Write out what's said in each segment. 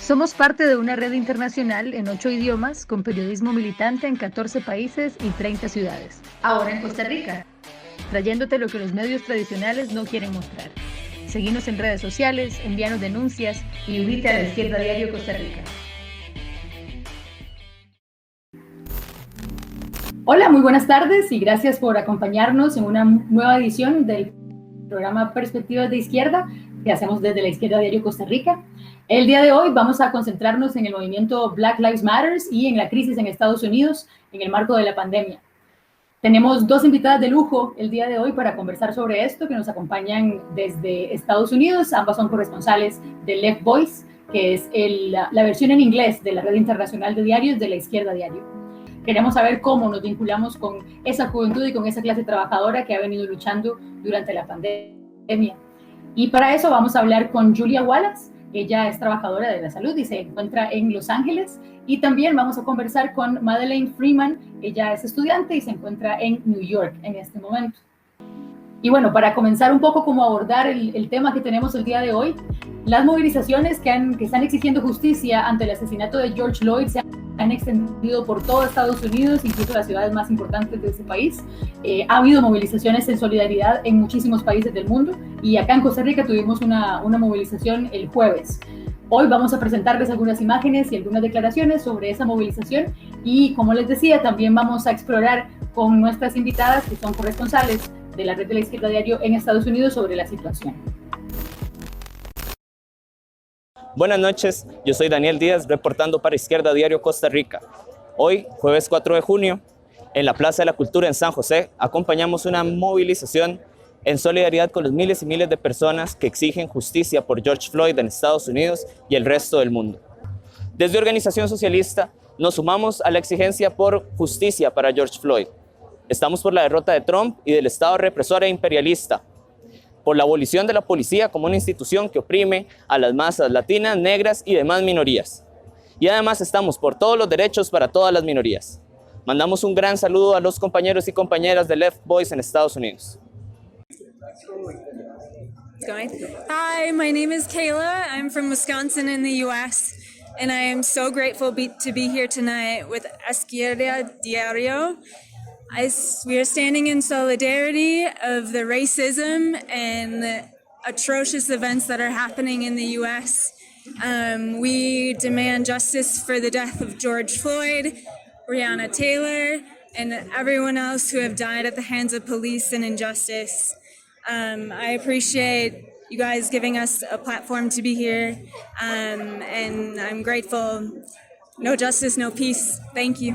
Somos parte de una red internacional en 8 idiomas con periodismo militante en 14 países y 30 ciudades. Ahora en Costa Rica, trayéndote lo que los medios tradicionales no quieren mostrar. Seguinos en redes sociales, envíanos denuncias y unite a la Izquierda Diario Costa Rica. Hola, muy buenas tardes y gracias por acompañarnos en una nueva edición del programa Perspectivas de Izquierda que hacemos desde la Izquierda Diario Costa Rica. El día de hoy vamos a concentrarnos en el movimiento Black Lives Matter y en la crisis en Estados Unidos en el marco de la pandemia. Tenemos dos invitadas de lujo el día de hoy para conversar sobre esto que nos acompañan desde Estados Unidos. Ambas son corresponsales de Left Voice, que es la versión en inglés de la red internacional de diarios de la Izquierda Diario. Queremos saber cómo nos vinculamos con esa juventud y con esa clase trabajadora que ha venido luchando durante la pandemia. Y para eso vamos a hablar con Julia Wallace. Ella es trabajadora de la salud y se encuentra en Los Ángeles. Y también vamos a conversar con Madeleine Freeman. Ella es estudiante y se encuentra en New York en este momento. Y bueno, para comenzar un poco cómo abordar el tema que tenemos el día de hoy, las movilizaciones que están exigiendo justicia ante el asesinato de George Floyd se han extendido por todo Estados Unidos, incluso las ciudades más importantes de ese país. Ha habido movilizaciones en solidaridad en muchísimos países del mundo y acá en Costa Rica tuvimos una movilización el jueves. Hoy vamos a presentarles algunas imágenes y algunas declaraciones sobre esa movilización y, como les decía, también vamos a explorar con nuestras invitadas que son corresponsales de la red de la Izquierda Diario en Estados Unidos sobre la situación. Buenas noches, yo soy Daniel Díaz, reportando para Izquierda Diario Costa Rica. Hoy, jueves 4 de junio, en la Plaza de la Cultura en San José, acompañamos una movilización en solidaridad con los miles y miles de personas que exigen justicia por George Floyd en Estados Unidos y el resto del mundo. Desde Organización Socialista, nos sumamos a la exigencia por justicia para George Floyd. Estamos por la derrota de Trump y del Estado represor e imperialista, por la abolición de la policía como una institución que oprime a las masas latinas, negras y demás minorías. Y además estamos por todos los derechos para todas las minorías. Mandamos un gran saludo a los compañeros y compañeras de Left Voice en Estados Unidos. Hi, my name is Kayla. I'm from Wisconsin in the U.S. and I am so grateful to be here tonight with Izquierda Diario. We are standing in solidarity of the racism and the atrocious events that are happening in the U.S. We demand justice for the death of George Floyd, Breonna Taylor, and everyone else who have died at the hands of police and injustice. I appreciate you guys giving us a platform to be here, and I'm grateful. No justice, no peace. Thank you.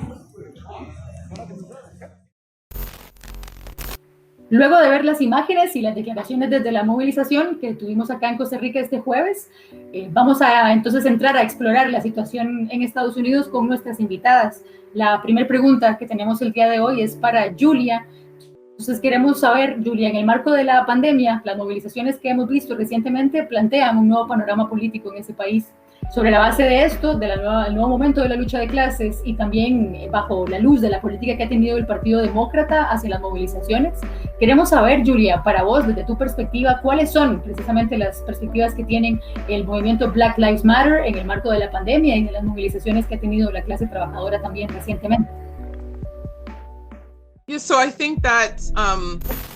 Luego de ver las imágenes y las declaraciones desde la movilización que tuvimos acá en Costa Rica este jueves, vamos a entonces entrar a explorar la situación en Estados Unidos con nuestras invitadas. La primera pregunta que tenemos el día de hoy es para Julia. Entonces queremos saber, Julia, en el marco de la pandemia, las movilizaciones que hemos visto recientemente plantean un nuevo panorama político en ese país. Sobre la base de esto, del nuevo momento de la lucha de clases y también bajo la luz de la política que ha tenido el Partido Demócrata hacia las movilizaciones, queremos saber, Julia, para vos, desde tu perspectiva, ¿cuáles son precisamente las perspectivas que tienen el movimiento Black Lives Matter en el marco de la pandemia y de las movilizaciones que ha tenido la clase trabajadora también recientemente? Yeah, so I think that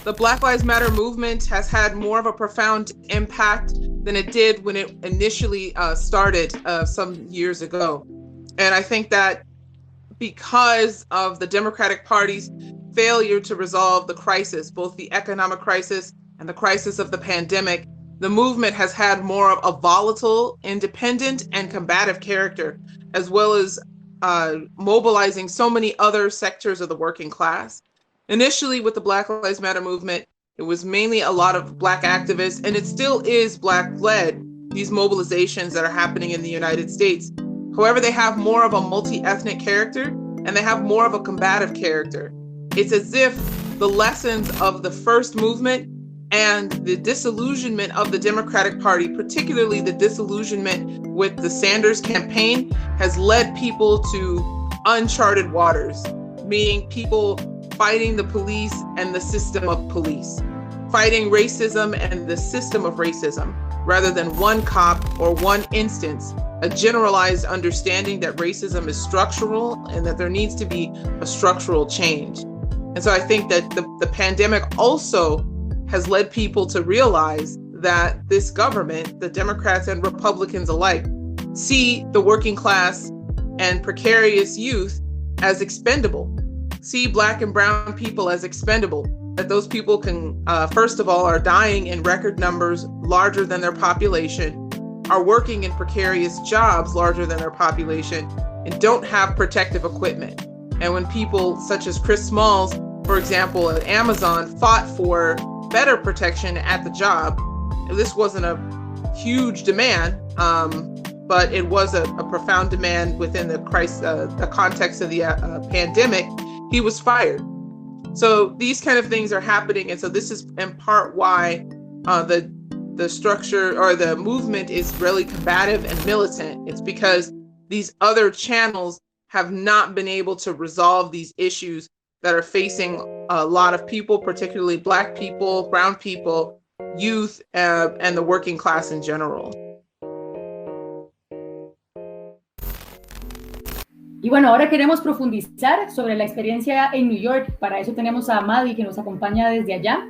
the Black Lives Matter movement has had more of a profound impact than it did when it initially started some years ago. And I think that because of the Democratic Party's failure to resolve the crisis, both the economic crisis and the crisis of the pandemic, the movement has had more of a volatile, independent, and combative character, as well as mobilizing so many other sectors of the working class. Initially, with the Black Lives Matter movement, it was mainly a lot of Black activists, and it still is Black-led, these mobilizations that are happening in the United States. However, they have more of a multi-ethnic character, and they have more of a combative character. It's as if the lessons of the first movement and the disillusionment of the Democratic Party, particularly the disillusionment with the Sanders campaign, has led people to uncharted waters, meaning people fighting the police and the system of police, fighting racism and the system of racism. rather than one cop or one instance, a generalized understanding that racism is structural and that there needs to be a structural change. And so I think that the pandemic also has led people to realize that this government, the Democrats and Republicans alike, see the working class and precarious youth as expendable, see Black and brown people as expendable, that those people can, first of all, are dying in record numbers larger than their population, are working in precarious jobs larger than their population, and don't have protective equipment. And when people such as Chris Smalls, for example, at Amazon, fought for better protection at the job, this wasn't a huge demand, but it was a profound demand within the context of the pandemic. He was fired. So these kind of things are happening, and so this is in part why the structure or the movement is really combative and militant. It's because these other channels have not been able to resolve these issues that are facing a lot of people, particularly Black people, brown people, youth, and the working class in general. Y bueno, ahora queremos profundizar sobre la experiencia en New York. Para eso tenemos a Madi, que nos acompaña desde allá,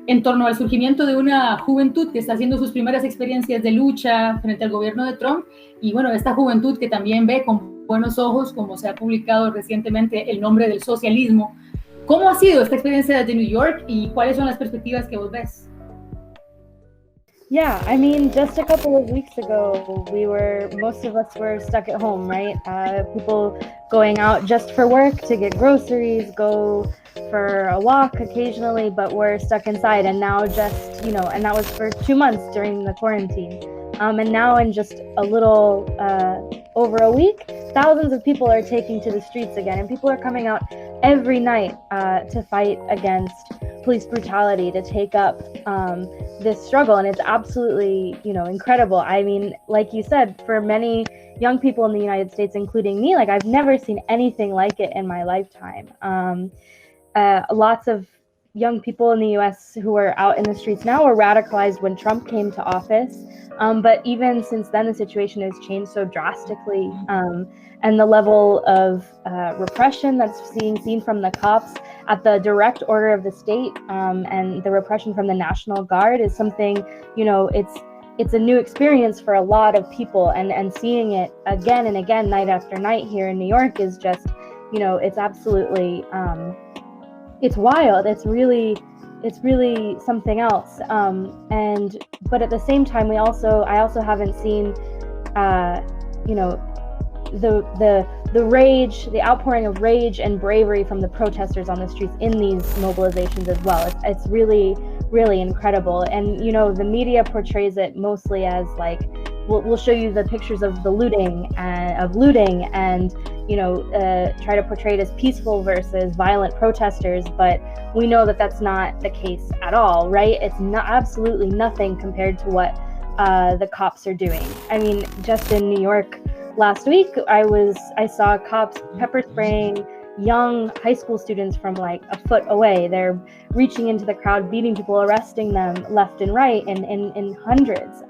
en torno al surgimiento de una juventud que está haciendo sus primeras experiencias de lucha frente al gobierno de Trump. Y bueno, esta juventud que también ve con buenos ojos, como se ha publicado recientemente, el nombre del socialismo. ¿Cómo ha sido esta experiencia desde New York y cuáles son las perspectivas que vos ves? Yeah, I mean, just a couple of weeks ago, most of us were stuck at home, right? People going out just for work to get groceries, go for a walk occasionally, but we're stuck inside. And now just, and that was for 2 months during the quarantine. And now in just a little over a week, thousands of people are taking to the streets again, and people are coming out every night to fight against police brutality, to take up this struggle. And it's absolutely, incredible. I mean, like you said, for many young people in the United States, including me, like I've never seen anything like it in my lifetime. Lots of young people in the US who are out in the streets now were radicalized when Trump came to office. But even since then, the situation has changed so drastically. And the level of repression that's being seen from the cops at the direct order of the state, and the repression from the National Guard is something, it's a new experience for a lot of people, and seeing it again and again, night after night here in New York is just, it's absolutely, it's wild. It's really something else. But at the same time, I also haven't seen, the rage, the outpouring of rage and bravery from the protesters on the streets in these mobilizations as well. It's really, really incredible. And, the media portrays it mostly as like, we'll show you the pictures of the looting and, try to portray it as peaceful versus violent protesters. But we know that that's not the case at all, right? It's absolutely nothing compared to what the cops are doing. I mean, just in New York, last week, I saw cops pepper spraying young high school students from like a foot away. They're reaching into the crowd, beating people, arresting them left and right in hundreds.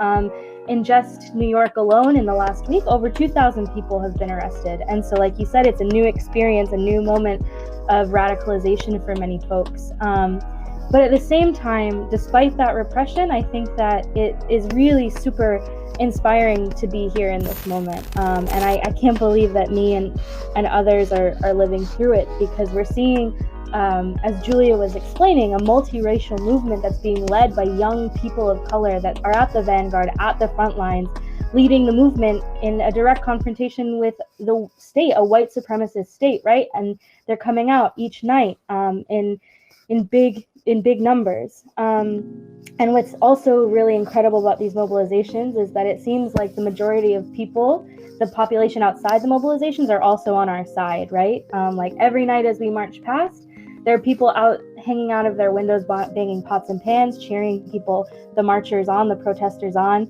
In just New York alone, in the last week, over 2,000 people have been arrested. And so, like you said, it's a new experience, a new moment of radicalization for many folks. But at the same time, despite that repression, I think that it is really super inspiring to be here in this moment. And I can't believe that me and others are living through it, because we're seeing, as Julia was explaining, a multiracial movement that's being led by young people of color that are at the vanguard, at the front lines, leading the movement in a direct confrontation with the state, a white supremacist state, right? And they're coming out each night in big numbers. And what's also really incredible about these mobilizations is that it seems like the majority of people, the population outside the mobilizations, are also on our side, right? Like every night as we march past, there are people out hanging out of their windows, banging pots and pans, cheering people, the marchers on, the protesters on.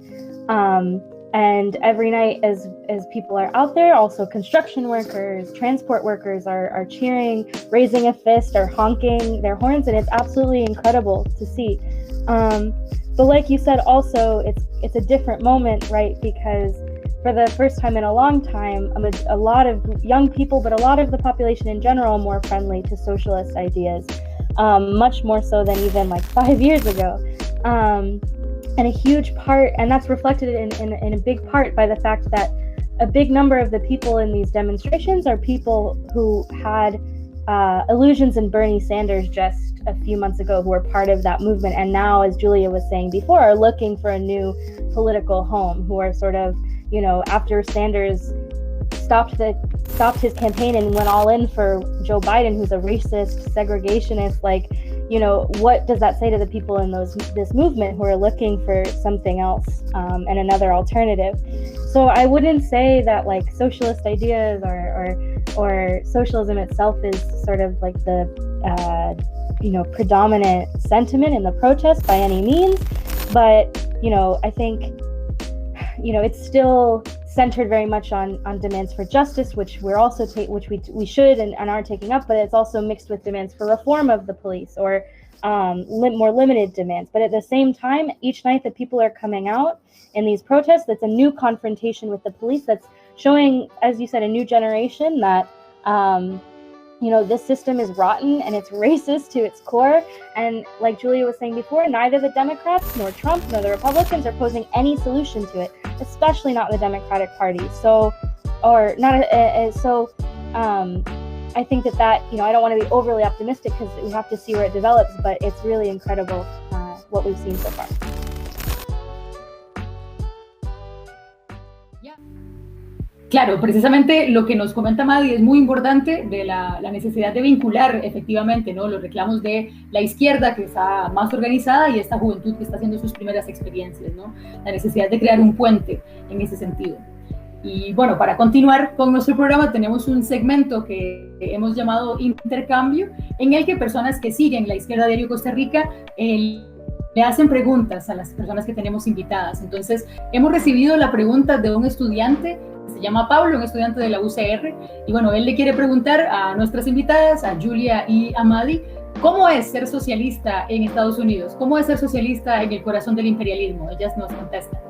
And every night as people are out there, also construction workers, transport workers are cheering, raising a fist or honking their horns, and it's absolutely incredible to see. But like you said, also it's a different moment, right? Because for the first time in a long time, a lot of young people, but a lot of the population in general, are more friendly to socialist ideas, much more so than even like 5 years ago. And a huge part, and that's reflected in a big part by the fact that a big number of the people in these demonstrations are people who had illusions in Bernie Sanders just a few months ago, who were part of that movement, and now, as Julia was saying before, are looking for a new political home, who are sort of, after Sanders stopped his campaign and went all in for Joe Biden, who's a racist, segregationist, what does that say to the people in this movement who are looking for something else and another alternative? So I wouldn't say that like socialist ideas or socialism itself is sort of like the predominant sentiment in the protest by any means, but I think it's still centered very much on demands for justice, which we're also we should and are taking up, but it's also mixed with demands for reform of the police or more limited demands. But at the same time, each night that people are coming out in these protests, that's a new confrontation with the police that's showing, as you said, a new generation that this system is rotten and it's racist to its core. And like Julia was saying before, neither the Democrats nor Trump nor the Republicans are posing any solution to it, especially not the Democratic Party. I think that I don't want to be overly optimistic because we have to see where it develops, but it's really incredible what we've seen so far. Claro, precisamente lo que nos comenta Madi es muy importante de la necesidad de vincular efectivamente, ¿no?, los reclamos de la izquierda, que está más organizada, y esta juventud que está haciendo sus primeras experiencias, ¿no? La necesidad de crear un puente en ese sentido. Y bueno, para continuar con nuestro programa tenemos un segmento que hemos llamado Intercambio, en el que personas que siguen la Izquierda Diario Costa Rica le hacen preguntas a las personas que tenemos invitadas. Entonces, hemos recibido la pregunta de un estudiante que se llama Pablo, un estudiante de la UCR, y bueno, él le quiere preguntar a nuestras invitadas, a Julia y a Madi, ¿cómo es ser socialista en Estados Unidos? ¿Cómo es ser socialista en el corazón del imperialismo? Ellas nos contestan.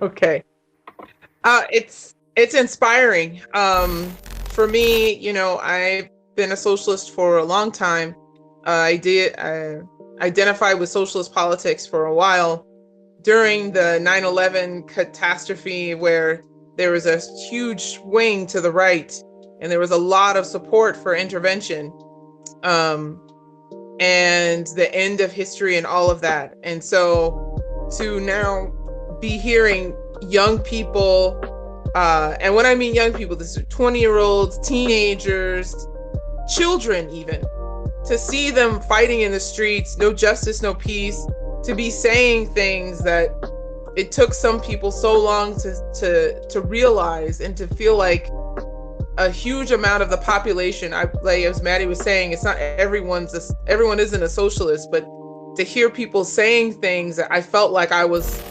Okay. It's inspiring. For me, I've been a socialist for a long time. I identified with socialist politics for a while during the 9/11 catastrophe, where there was a huge swing to the right and there was a lot of support for intervention and the end of history and all of that. And so to now be hearing young people, and when I mean young people, this is 20-year-olds, teenagers, children even, to see them fighting in the streets, no justice, no peace, to be saying things that it took some people so long to realize, and to feel like a huge amount of the population, like as Maddie was saying, it's not everyone isn't a socialist, but to hear people saying things that I felt like I was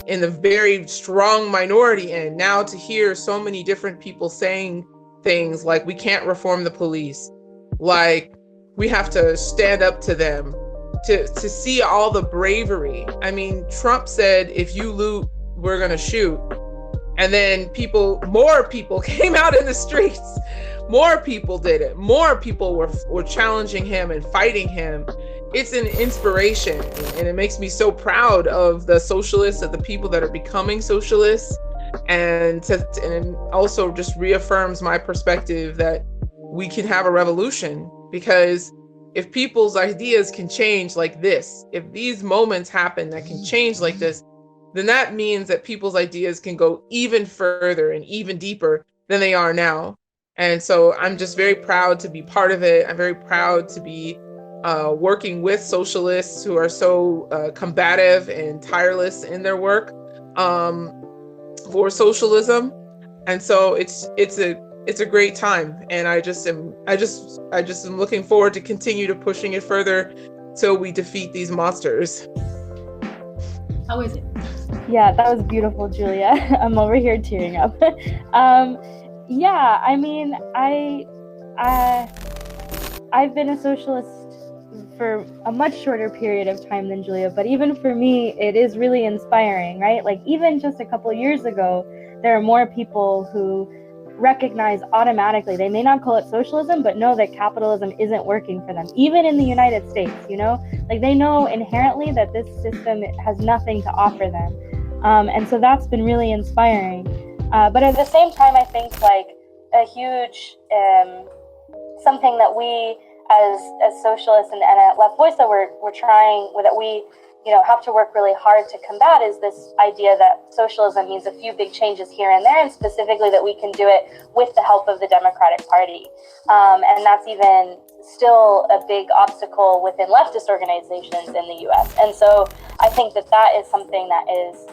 in the very strong minority, and now to hear so many different people saying things like we can't reform the police, like we have to stand up to them, to see all the bravery. I mean, Trump said, if you loot, we're gonna shoot. And then more people came out in the streets. More people did it. More people were challenging him and fighting him. It's an inspiration, and it makes me so proud of the socialists, of the people that are becoming socialists, and also just reaffirms my perspective that we can have a revolution. Because if people's ideas can change like this, if these moments happen that can change like this, then that means that people's ideas can go even further and even deeper than they are now. And so I'm just very proud to be part of it. I'm very proud to be working with socialists who are so combative and tireless in their work for socialism. And so it's a great time, and I just am looking forward to continue to pushing it further till we defeat these monsters. How is it? Yeah, that was beautiful, Julia. I'm over here tearing up. Yeah, I mean, I've been a socialist for a much shorter period of time than Julia, but even for me, it is really inspiring, right? Like even just a couple of years ago, there are more people who recognize automatically, they may not call it socialism, but know that capitalism isn't working for them, even in the United States, you know? Like they know inherently that this system has nothing to offer them. And so that's been really inspiring. But at the same time, I think like a huge, something that we as socialists and at Left Voice that we're trying, that we have to work really hard to combat is this idea that socialism means a few big changes here and there, and specifically that we can do it with the help of the Democratic Party. And that's even still a big obstacle within leftist organizations in the US. And so I think that is something that is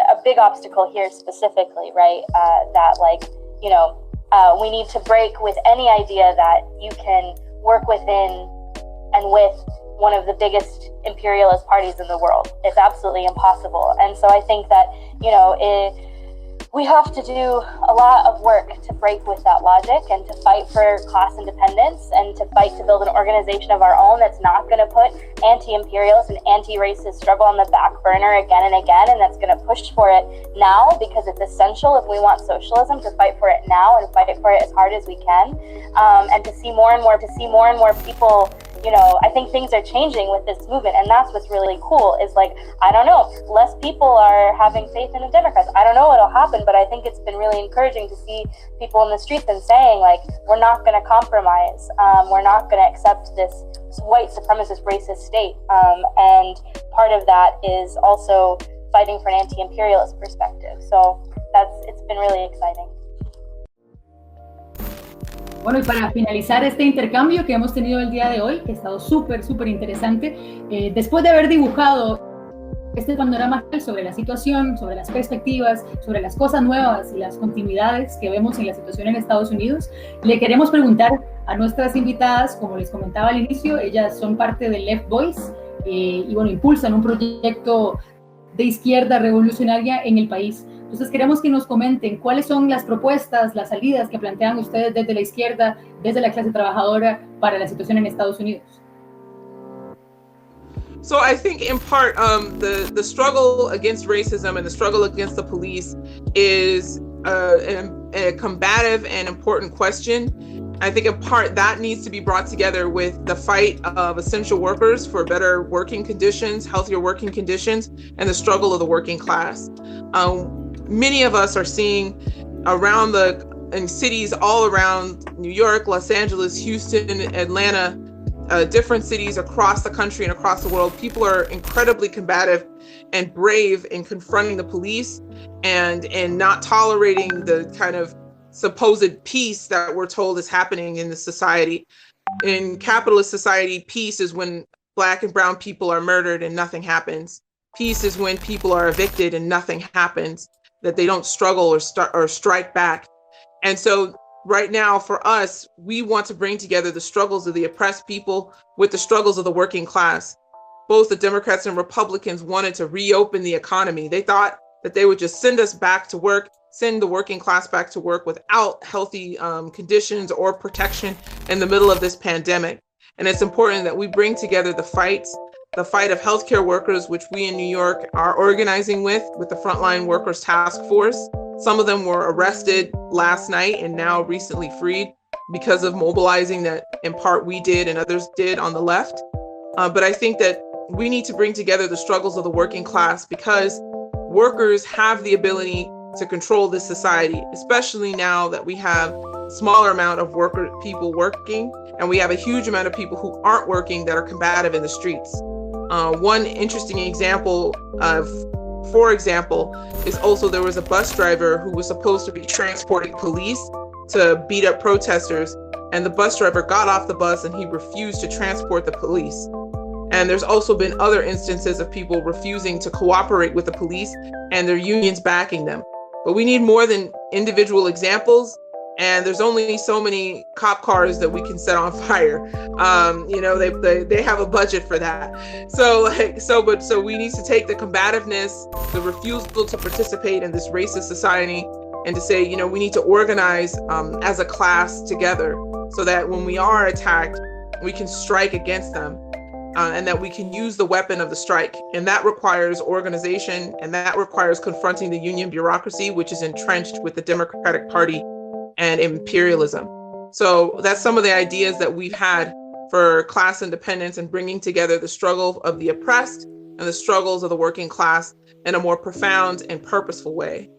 a big obstacle here specifically, right? That we need to break with any idea that you can work within and with one of the biggest imperialist parties in the world. It's absolutely impossible. And so I think that, we have to do a lot of work to break with that logic and to fight for class independence and to fight to build an organization of our own that's not going to put anti-imperialist and anti-racist struggle on the back burner again and again, and that's going to push for it now because it's essential if we want socialism to fight for it now and fight for it as hard as we can, and to see more and more people. I think things are changing with this movement, and that's what's really cool is like, I don't know, less people are having faith in the Democrats. I don't know what'll happen, but I think it's been really encouraging to see people in the streets and saying like, we're not going to compromise. We're not going to accept this white supremacist racist state. And part of that is also fighting for an anti-imperialist perspective. So it's been really exciting. Bueno, y para finalizar este intercambio que hemos tenido el día de hoy, que ha estado súper interesante, después de haber dibujado este panorama sobre la situación, sobre las perspectivas, sobre las cosas nuevas y las continuidades que vemos en la situación en Estados Unidos, le queremos preguntar a nuestras invitadas, como les comentaba al inicio, ellas son parte del Left Voice y bueno, impulsan un proyecto de izquierda revolucionaria en el país. Entonces queremos que nos comenten cuáles son las propuestas, las salidas que plantean ustedes desde la izquierda, desde la clase trabajadora para la situación en Estados Unidos. So I think in part the struggle against racism and the struggle against the police is a combative and important question. I think in part that needs to be brought together with the fight of essential workers for better working conditions, healthier working conditions, and the struggle of the working class. Many of us are seeing in cities all around New York, Los Angeles, Houston, Atlanta, different cities across the country and across the world. People are incredibly combative and brave in confronting the police and not tolerating the kind of supposed peace that we're told is happening in the society. In capitalist society, peace is when Black and brown people are murdered and nothing happens. Peace is when people are evicted and nothing happens, that they don't struggle or strike back. And so right now for us, we want to bring together the struggles of the oppressed people with the struggles of the working class. Both the Democrats and Republicans wanted to reopen the economy. They thought that they would just send us back to work, send the working class back to work without healthy conditions or protection in the middle of this pandemic. And it's important that we bring together the fight of healthcare workers, which we in New York are organizing with the Frontline Workers Task Force. Some of them were arrested last night and now recently freed because of mobilizing that in part we did and others did on the left. But I think that we need to bring together the struggles of the working class because workers have the ability to control this society, especially now that we have a smaller amount of people working and we have a huge amount of people who aren't working that are combative in the streets. One interesting example is also there was a bus driver who was supposed to be transporting police to beat up protesters, and the bus driver got off the bus and he refused to transport the police. And there's also been other instances of people refusing to cooperate with the police and their unions backing them. But we need more than individual examples. And there's only so many cop cars that we can set on fire. They have a budget for that. So we need to take the combativeness, the refusal to participate in this racist society, and to say, we need to organize as a class together, so that when we are attacked, we can strike against them. and that we can use the weapon of the strike. And that requires organization, and that requires confronting the union bureaucracy, which is entrenched with the Democratic Party and imperialism. So that's some of the ideas that we've had for class independence and bringing together the struggle of the oppressed and the struggles of the working class in a more profound and purposeful way.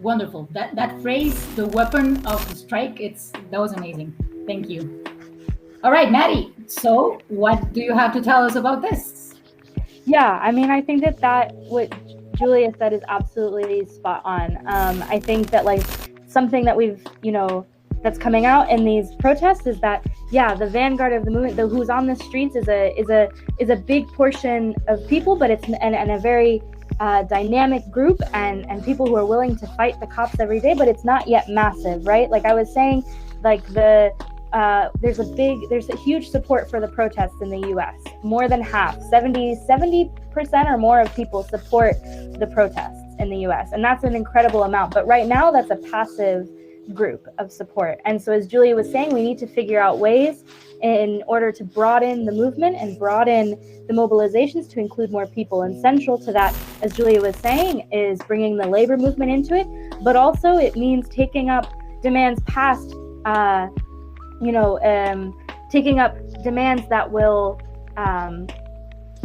Wonderful. That phrase, the weapon of the strike, that was amazing. Thank you. All right, Maddie. So what do you have to tell us about this? Yeah, I mean, I think that what Julia said is absolutely spot on. I think that like something that we've, that's coming out in these protests is that, yeah, the vanguard of the movement, who's on the streets is a big portion of people, but it's and a very dynamic group and people who are willing to fight the cops every day, but it's not yet massive, right? Like I was saying, like there's a huge support for the protests in the US. More than half, 70% or more of people support the protests in the US. And that's an incredible amount. But right now, that's a passive group of support. And so as Julia was saying, we need to figure out ways in order to broaden the movement and broaden the mobilizations to include more people. And central to that, as Julia was saying, is bringing the labor movement into it. But also it means taking up demands past taking up demands that will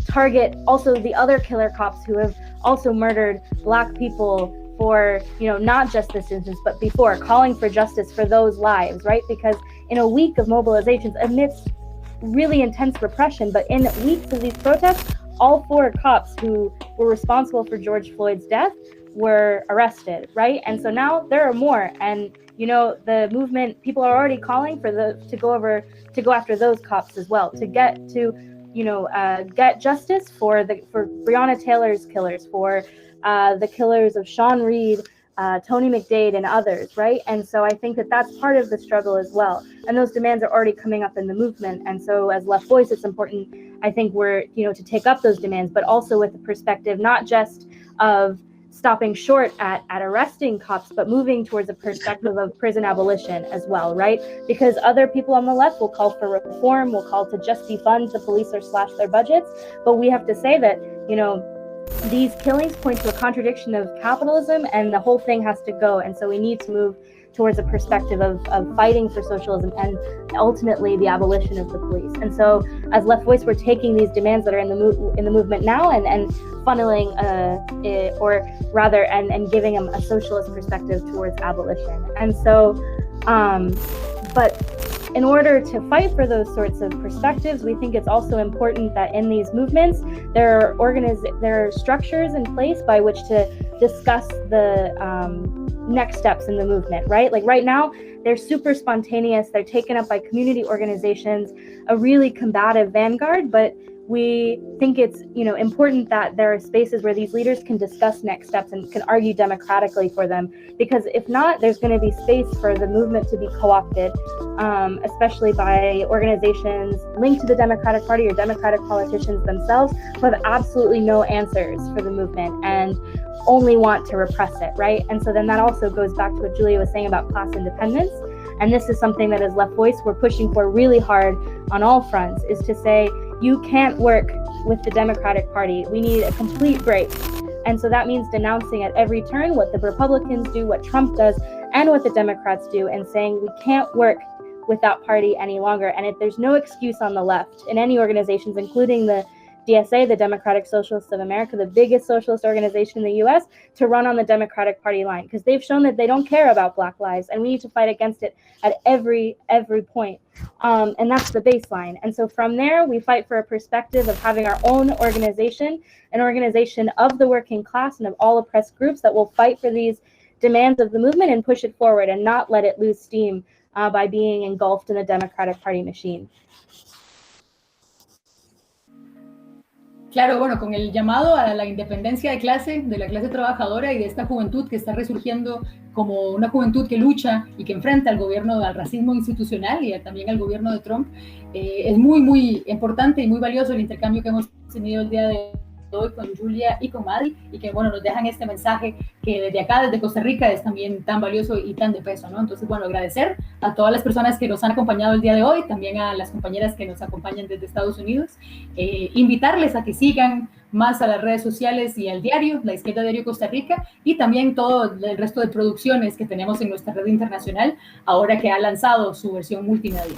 target also the other killer cops who have also murdered Black people for, not just this instance, but before, calling for justice for those lives, right? Because in a week of mobilizations amidst really intense repression, but in weeks of these protests, all 4 cops who were responsible for George Floyd's death were arrested, right? And so now there are more, and the movement, people are already calling for to go after those cops as well, to get justice for Breonna Taylor's killers, for the killers of Sean Reed, Tony McDade, and others, right? And so I think that that's part of the struggle as well. And those demands are already coming up in the movement. And so as Left Voice, it's important, I think, to take up those demands, but also with the perspective not just of stopping short at arresting cops, but moving towards a perspective of prison abolition as well, right? Because other people on the left will call for reform, will call to just defund the police or slash their budgets. But we have to say that, these killings point to a contradiction of capitalism, and the whole thing has to go. And so we need to move towards a perspective of fighting for socialism and ultimately the abolition of the police. And so as Left Voice, we're taking these demands that are in the movement now and funneling and giving them a socialist perspective towards abolition. And so, but in order to fight for those sorts of perspectives, we think it's also important that in these movements, there are structures in place by which to discuss the next steps in the movement, right? Like right now, they're super spontaneous. They're taken up by community organizations, a really combative vanguard, but we think it's important that there are spaces where these leaders can discuss next steps and can argue democratically for them, because if not, there's going to be space for the movement to be co-opted, especially by organizations linked to the Democratic Party or Democratic politicians themselves who have absolutely no answers for the movement and only want to repress it, right? And so then that also goes back to what Julia was saying about class independence. And this is something that as Left Voice, we're pushing for really hard on all fronts, is to say, you can't work with the Democratic Party. We need a complete break. And so that means denouncing at every turn what the Republicans do, what Trump does, and what the Democrats do, and saying we can't work with that party any longer. And if there's no excuse on the left in any organizations, including the DSA, the Democratic Socialists of America, the biggest socialist organization in the US, to run on the Democratic Party line, because they've shown that they don't care about Black lives, and we need to fight against it at every point. And that's the baseline. And so from there, we fight for a perspective of having our own organization, an organization of the working class and of all oppressed groups that will fight for these demands of the movement and push it forward and not let it lose steam by being engulfed in the Democratic Party machine. Claro, bueno, con el llamado a la independencia de la clase trabajadora y de esta juventud que está resurgiendo como una juventud que lucha y que enfrenta al racismo institucional y también al gobierno de Trump, es muy, muy importante y muy valioso el intercambio que hemos tenido el día de hoy con Julia y con Madi, y que, bueno, nos dejan este mensaje que desde acá, desde Costa Rica, es también tan valioso y tan de peso, ¿no? Entonces, bueno, agradecer a todas las personas que nos han acompañado el día de hoy, también a las compañeras que nos acompañan desde Estados Unidos, invitarles a que sigan más a las redes sociales y al diario, La Izquierda Diario Costa Rica, y también todo el resto de producciones que tenemos en nuestra red internacional, ahora que ha lanzado su versión multimedia.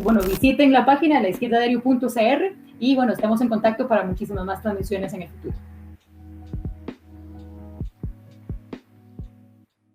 Bueno, visiten la página laizquierdadiario.cr y bueno, estamos en contacto para muchísimas más transmisiones en el futuro.